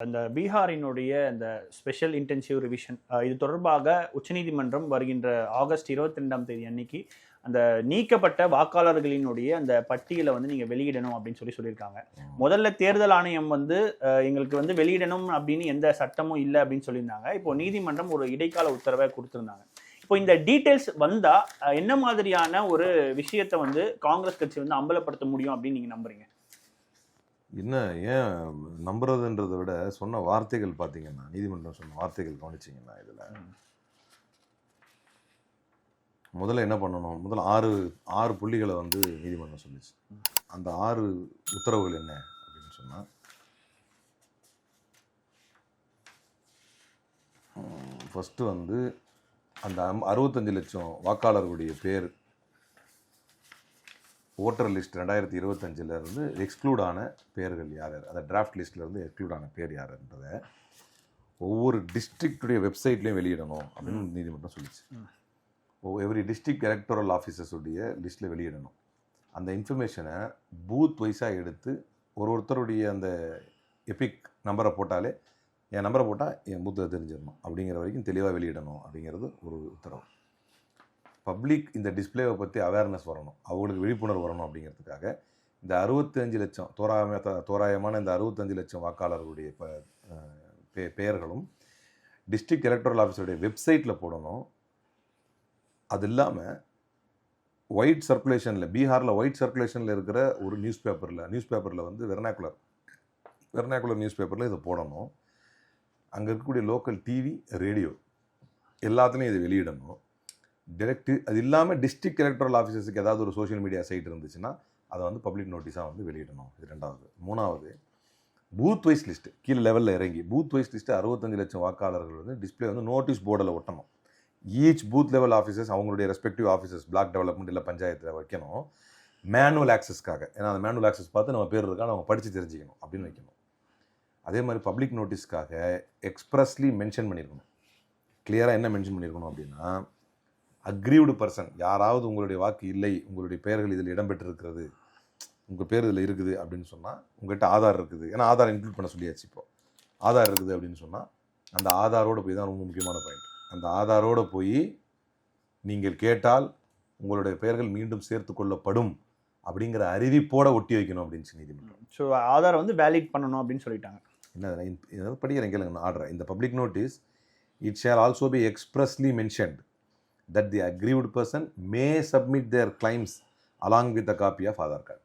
அந்த பீகாரினுடைய அந்த special intensive revision இது தொடர்பாக உச்சநீதிமன்றம் வருகின்ற ஆகஸ்ட் 22ஆம் தேதி அன்னைக்கு அந்த நீக்கப்பட்ட வாக்காளர்களினுடைய அந்த பட்டியலை வந்து நீங்க வெளியிடணும் அப்படின்னு சொல்லியிருக்காங்க. முதல்ல தேர்தல் ஆணையம் வந்து எங்களுக்கு வந்து வெளியிடணும் அப்படின்னு எந்த சட்டமும் இல்லை அப்படின்னு சொல்லியிருந்தாங்க. இப்போ நீதிமன்றம் ஒரு இடைக்கால உத்தரவை கொடுத்திருந்தாங்க. இப்போ இந்த டீடைல்ஸ் வந்தா என்ன மாதிரியான ஒரு விஷயத்தை வந்து காங்கிரஸ் கட்சி வந்து அம்பலப்படுத்த முடியும் அப்படின்னு நீங்க நம்புறீங்க? என்ன ஏன் நம்புறதுன்றதை விட சொன்ன வார்த்தைகள் பார்த்தீங்கன்னா, நீதிமன்றம் சொன்ன வார்த்தைகள் கவனிச்சிங்கன்னா, இதில் முதல்ல என்ன பண்ணணும், முதல்ல ஆறு புள்ளிகளை வந்து நீதிமன்றம் சொல்லிச்சு. அந்த 6 உத்தரவுகள் என்ன அப்படின்னு சொன்னால், ஃபஸ்ட்டு வந்து அந்த 65 லட்சம் வாக்காளர்களுடைய பேர் ஓட்டர் லிஸ்ட் 2025 இருந்து எக்ஸ்க்ளூட் ஆன பேர்கள் யார், அந்த டிராஃப்ட் லிஸ்ட்லேருந்து எக்ஸ்க்ளூட் ஆன பேர் யாருன்றதை ஒவ்வொரு டிஸ்ட்ரிக்டுடைய வெப்சைட்லேயும் வெளியிடணும் அப்படின்னு நீதிமன்றம் சொல்லிச்சு. எவ்ரி டிஸ்ட்ரிக்ட் எலக்டோரல் ஆஃபீஸர்ஸுடைய லிஸ்ட்டில் வெளியிடணும். அந்த இன்ஃபர்மேஷனை பூத் வைஸாக எடுத்து ஒருத்தருடைய அந்த எபிக் நம்பரை போட்டாலே, என் நம்பரை போட்டால் என் பூத்தில் தெரிஞ்சிடணும் அப்படிங்கிற வரைக்கும் தெளிவாக வெளியிடணும் அப்படிங்கிறது ஒரு உத்தரவு. பப்ளிக் இந்த டிஸ்பிளேவை பற்றி அவேர்னஸ் வரணும், அவங்களுக்கு விழிப்புணர்வு வரணும் அப்படிங்கிறதுக்காக இந்த 65 லட்சம் தோராயமான இந்த 65 லட்சம் வாக்காளர்களுடைய பெயர்களும் டிஸ்ட்ரிக்ட் எலக்டோரல் ஆஃபீஸருடைய வெப்சைட்டில் போடணும். அது இல்லாமல் ஒயிட் சர்க்குலேஷனில், பீகாரில் ஒயிட் சர்க்குலேஷனில் இருக்கிற ஒரு நியூஸ் பேப்பரில் வந்து வெர்னாக்குலர் நியூஸ் பேப்பரில் இதை போடணும். அங்கே இருக்கக்கூடிய லோக்கல் டிவி, ரேடியோ எல்லாத்துலேயும் இதை வெளியிடணும். அது இல்லாமல் டிஸ்ட்ரிக்ட் எலக்டோரல் ஆஃபீஸர்ஸுக்கு ஏதாவது ஒரு சோஷியல் மீடியா சைட் இருந்துச்சுன்னா அதை வந்து பப்ளிக் நோட்டீஸாக வந்து வெளியிடணும். இது 2வது. 3வது, பூத் வைஸ் லிஸ்ட்டு கீழே லெவலில் இறங்கி பூத் வைஸ் லிஸ்ட்டு 65 லட்சம் வாக்காளர்கள் வந்து டிஸ்பிளே வந்து நோட்டீஸ் போர்டில் ஒட்டணும். ஈச் பூத் லெவல் ஆஃபீஸர்ஸ் அவங்களுடைய ரெஸ்பெக்டிவ் ஆஃபீஸர்ஸ், பிளாக் டெவலப்மெண்ட் இல்லை பஞ்சாயத்தில் வைக்கணும், மேனுவல் ஆக்சஸ்க்காக. ஏன்னா அந்த மேனுவல் ஆக்சஸ் பார்த்து நம்ம பேர் இருக்கான்னு அவங்க படித்து தெரிஞ்சுக்கணும் அப்படின்னு வைக்கணும். அதே மாதிரி பப்ளிக் நோட்டீஸ்க்காக எக்ஸ்ப்ரெஸ்லி மென்ஷன் பண்ணியிருக்கணும். கிளியராக என்ன மென்ஷன் பண்ணியிருக்கணும் அப்படின்னா, அக்ரீவ்டு பர்சன், யாராவது உங்களுடைய வாக்கு இல்லை, உங்களுடைய பெயர்கள் இதில் இடம்பெற்றிருக்கிறது, உங்கள் பேர் இதில் இருக்குது அப்படின்னு சொன்னால், உங்கள்கிட்ட ஆதார் இருக்குது, ஏன்னா ஆதார் இன்க்ளூட் பண்ண சொல்லியாச்சு. இப்போ ஆதார் இருக்குது அப்படின்னு சொன்னால் அந்த ஆதாரோடு போய் தான் ரொம்ப முக்கியமான பாயிண்ட். அந்த ஆதாரோடு போய் நீங்கள் கேட்டால் உங்களுடைய பெயர்கள் மீண்டும் சேர்த்து கொள்ளப்படும் அப்படிங்கிற அறிவிப்போடு ஒட்டி வைக்கணும் அப்படின்னு நீதிமன்றம். ஸோ ஆதார் வந்து வேலிட் பண்ணணும் அப்படின்னு சொல்லிட்டாங்க. என்ன படிக்கிறேன் கேளுங்க ஆர்டர். இந்த public notice it shall also be expressly mentioned that the aggrieved person may submit their claims along with a copy of Aadhaar card.